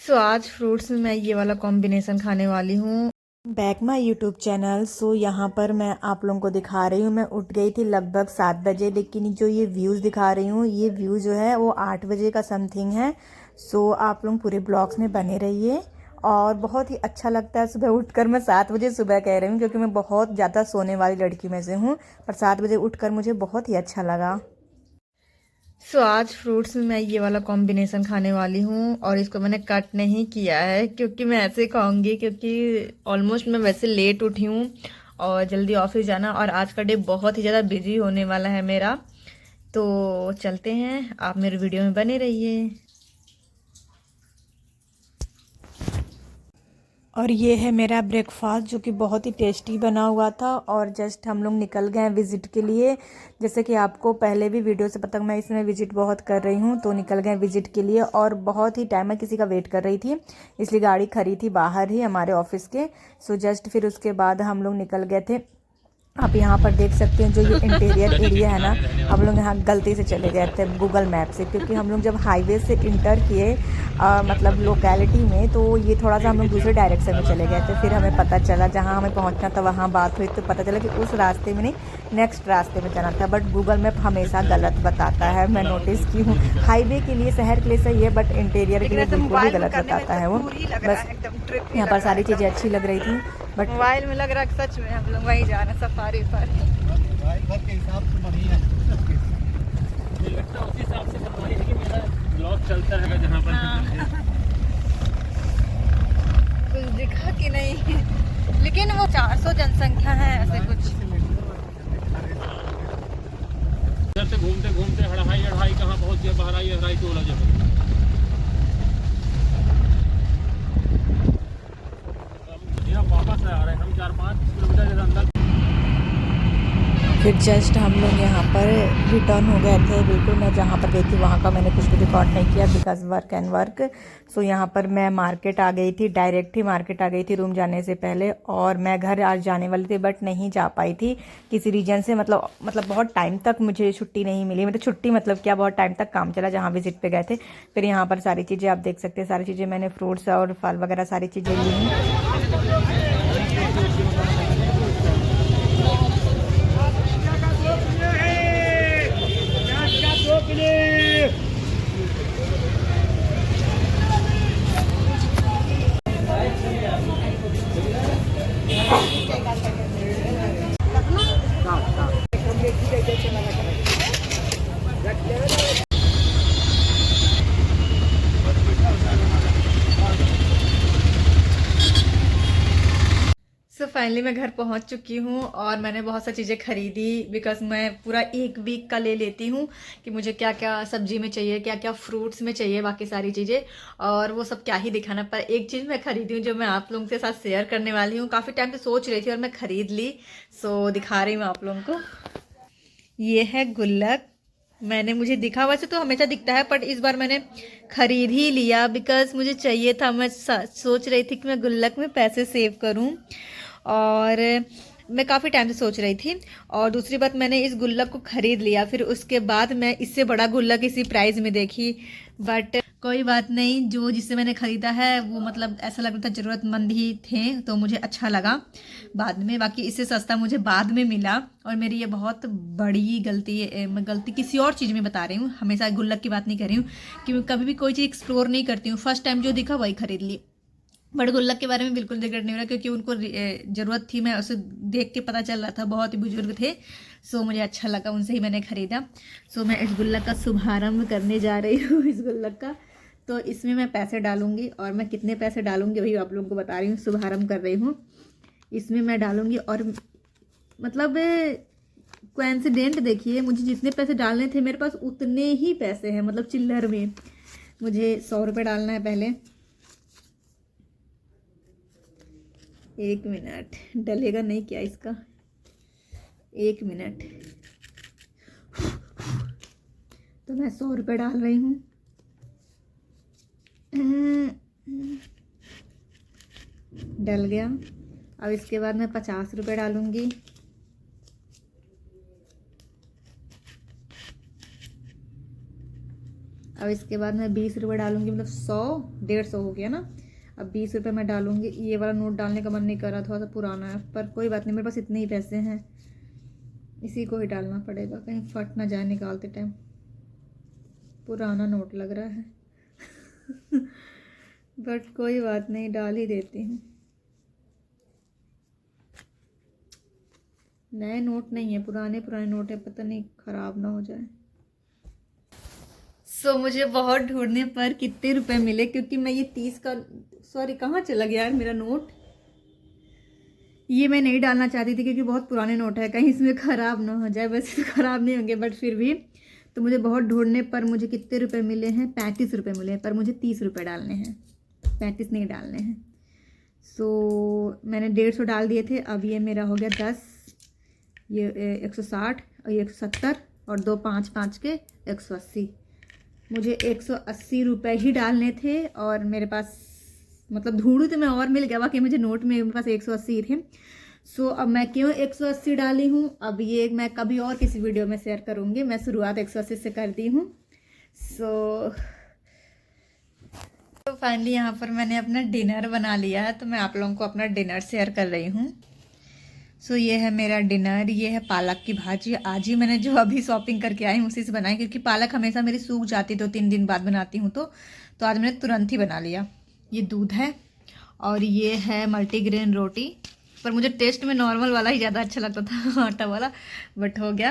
सो आज फ्रूट्स में मैं ये वाला कॉम्बिनेशन खाने वाली हूँ। Back my YouTube channel. So यहाँ पर मैं आप लोगों को दिखा रही हूँ। मैं उठ गई थी लगभग 7 बजे, लेकिन जो ये व्यूज़ दिखा रही हूँ, ये व्यू जो है वो 8 बजे का समथिंग है। सो आप लोग पूरे ब्लॉग्स में बने रहिए और बहुत ही अच्छा लगता है सुबह उठकर। मैं 7 बजे सुबह कह रही हूँ क्योंकि मैं बहुत ज़्यादा सोने वाली लड़की में से हूँ, पर 7 बजे उठकर मुझे बहुत ही अच्छा लगा। आज फ्रूट्स में मैं ये वाला कॉम्बिनेशन खाने वाली हूँ और इसको मैंने कट नहीं किया है क्योंकि मैं ऐसे खाऊंगी, क्योंकि ऑलमोस्ट मैं वैसे लेट उठी हूँ और जल्दी ऑफिस जाना, और आज का डे बहुत ही ज़्यादा बिजी होने वाला है मेरा। तो चलते हैं, आप मेरे वीडियो में बने रहिए। और ये है मेरा ब्रेकफास्ट जो कि बहुत ही टेस्टी बना हुआ था। और जस्ट हम लोग निकल गए हैं विज़िट के लिए। जैसे कि आपको पहले भी वीडियो से पता, मैं इसमें विज़िट बहुत कर रही हूँ, तो निकल गए विज़िट के लिए। और बहुत ही टाइम मैं किसी का वेट कर रही थी, इसलिए गाड़ी खड़ी थी बाहर ही हमारे ऑफिस के। सो जस्ट फिर उसके बाद हम लोग निकल गए थे। आप यहाँ पर देख सकते हैं जो ये इंटीरियर एरिया है ना, हम लोग यहाँ गलती से चले गए थे गूगल मैप से, क्योंकि हम लोग जब हाईवे से इंटर किए मतलब लोकेलिटी में, तो ये थोड़ा सा हम लोग दूसरे डायरेक्शन में चले गए थे। फिर हमें पता चला जहाँ हमें पहुँचना था वहाँ बात हुई, तो पता चला कि उस रास्ते में नहीं, नेक्स्ट रास्ते में जाना था। बट गूगल मैप हमेशा गलत बताता है, मैं नोटिस की हूँ। हाईवे के लिए, शहर के लिए सही है, बट इंटीरियर के लिए बिल्कुल ही गलत बताता है वो। बस यहाँ पर सारी चीज़ें अच्छी लग रही थी, बट मोबाइल में लग रहा है सच में हम लोग वहीं जा रहे हैं सफारी पर। घर के हिसाब से बढ़िया है। लगता है उसी हिसाब से बनवाई है कि मेरा ब्लॉग चलता है जहाँ पर। हाँ। कुछ दिखा कि नहीं, लेकिन वो 400 जनसंख्या है ऐसे कुछ। इधर से घूमते घूमते हड़ाई अढ़ाई कहाँ पहुँच गया, बहराई अढ़ाई टोला जब हम वापस आ रहे हैं। हम 4-5 किलोमीटर अंदर। फिर जस्ट हम लोग यहाँ पर रिटर्न हो गए थे। बिल्कुल मैं जहाँ पर गई थी वहाँ का मैंने कुछ भी रिकॉर्ड नहीं किया, बिकॉज वर्क एंड वर्क। सो यहाँ पर मैं मार्केट आ गई थी, डायरेक्ट ही मार्केट आ गई थी रूम जाने से पहले। और मैं घर आज जाने वाली थी बट नहीं जा पाई थी किसी रीजन से। मतलब बहुत टाइम तक मुझे छुट्टी नहीं मिली। मतलब छुट्टी मतलब क्या, बहुत टाइम तक काम चला जहाँ विजिट पे गए थे। फिर यहाँ पर सारी चीज़ें आप देख सकते हैं, सारी चीज़ें मैंने फ्रूट्स और फल वगैरह सारी चीज़ें ली। सो फाइनली मैं घर पहुंच चुकी हूँ और मैंने बहुत सारी चीज़ें खरीदी, बिकॉज मैं पूरा एक वीक का ले लेती हूँ कि मुझे क्या क्या सब्जी में चाहिए, क्या क्या फ्रूट्स में चाहिए, बाकी सारी चीज़ें। और वो सब क्या ही दिखाना, पर एक चीज़ मैं खरीदी हूँ जो मैं आप लोगों के साथ शेयर करने वाली हूँ। काफ़ी टाइम से सोच रही थी और मैं खरीद ली। सो दिखा रही हूँ आप लोगों को। ये है गुल्लक। मुझे दिखा, वैसे तो हमेशा दिखता है, बट इस बार मैंने खरीद ही लिया बिकॉज मुझे चाहिए था। मैं सोच रही थी कि मैं गुल्लक में पैसे सेव करूं, और मैं काफ़ी टाइम से सोच रही थी। और दूसरी बात, मैंने इस गुल्लक को खरीद लिया, फिर उसके बाद मैं इससे बड़ा गुल्लक इसी प्राइस में देखी। बट कोई बात नहीं, जो जिससे मैंने ख़रीदा है वो मतलब ऐसा लग रहा था ज़रूरतमंद ही थे, तो मुझे अच्छा लगा बाद में। बाकी इससे सस्ता मुझे बाद में मिला, और मेरी ये बहुत बड़ी गलती है। मैं गलती किसी और चीज़ में बता रही हूँ, हमेशा गुल्लक की बात नहीं कर रही हूँ, कि मैं कभी भी कोई चीज़ एक्सप्लोर नहीं करती हूँ। फर्स्ट टाइम जो दिखा वही खरीद ली। बट गुल्लक के बारे में बिल्कुल रिग्रेट नहीं हो रहा, क्योंकि उनको ज़रूरत थी। मैं उसे देख के पता चल रहा था, बहुत ही बुजुर्ग थे। सो मुझे अच्छा लगा, उनसे ही मैंने ख़रीदा। सो मैं इस गुल्लक का शुभारंभ करने जा रही हूँ इस गुल्लक का। तो इसमें मैं पैसे डालूंगी, और मैं कितने पैसे डालूंगी वही आप लोगों को बता रही हूँ। शुभारंभ कर रही हूँ, इसमें मैं डालूंगी। और मतलब कोइंसिडेंट देखिए, मुझे जितने पैसे डालने थे मेरे पास उतने ही पैसे हैं, मतलब चिल्लर में। मुझे 100 रुपये डालना है पहले। 1 मिनट, डलेगा नहीं क्या इसका? 1 मिनट। तो मैं 100 रुपये डाल रही हूँ। डल गया। अब इसके बाद मैं 50 रुपये डालूंगी। अब इसके बाद मैं 20 रुपये डालूँगी, मतलब 100 150 हो गया ना। अब 20 रुपये मैं डालूँगी। ये वाला नोट डालने का मन नहीं कर रहा, थोड़ा सा पुराना है, पर कोई बात नहीं, मेरे पास इतने ही पैसे हैं, इसी को ही डालना पड़ेगा, कहीं फट ना जाए निकालते टाइम। पुराना नोट लग रहा है बट कोई बात नहीं, डाल ही देती हूँ। नए नोट नहीं है, पुराने पुराने नोट है, पता नहीं ख़राब ना हो जाए। सो मुझे बहुत ढूंढने पर कितने रुपए मिले, क्योंकि मैं ये 30 का, सॉरी कहाँ चला गया यार मेरा नोट। ये मैं नहीं डालना चाहती थी क्योंकि बहुत पुराने नोट है, कहीं इसमें ख़राब ना हो जाए। वैसे तो ख़राब नहीं होंगे बट फिर भी। तो मुझे बहुत ढूंढने पर मुझे कितने रुपए मिले हैं, 35 रुपये मिले हैं, पर मुझे 30 रुपये डालने हैं, 35 नहीं डालने हैं। सो मैंने 150 डाल दिए थे। अब ये मेरा हो गया 10, ये 160 और ये 170 और 2 5 5 के 180। मुझे 180 रुपये ही डालने थे और मेरे पास, मतलब ढूंढूं तो मैं और मिल गया, बाकी मुझे नोट में मेरे पास 180 थे। सो अब मैं क्यों 180 डाली हूँ, अब ये मैं कभी और किसी वीडियो में शेयर करूँगी। मैं शुरुआत 180 से कर दी हूँ। सो फाइनली यहाँ पर मैंने अपना डिनर बना लिया है, तो मैं आप लोगों को अपना डिनर शेयर कर रही हूँ। सो ये है मेरा डिनर। ये है पालक की भाजी। आज ही मैंने जो अभी शॉपिंग करके आई हूँ उसी से बनाई, क्योंकि पालक हमेशा मेरी सूख जाती, 2-3 दिन बाद बनाती हूँ, तो आज मैंने तुरंत ही बना लिया। ये दूध है और ये है मल्टीग्रेन रोटी, पर मुझे टेस्ट में नॉर्मल वाला ही ज़्यादा अच्छा लगता था आटा वाला, बट हो गया।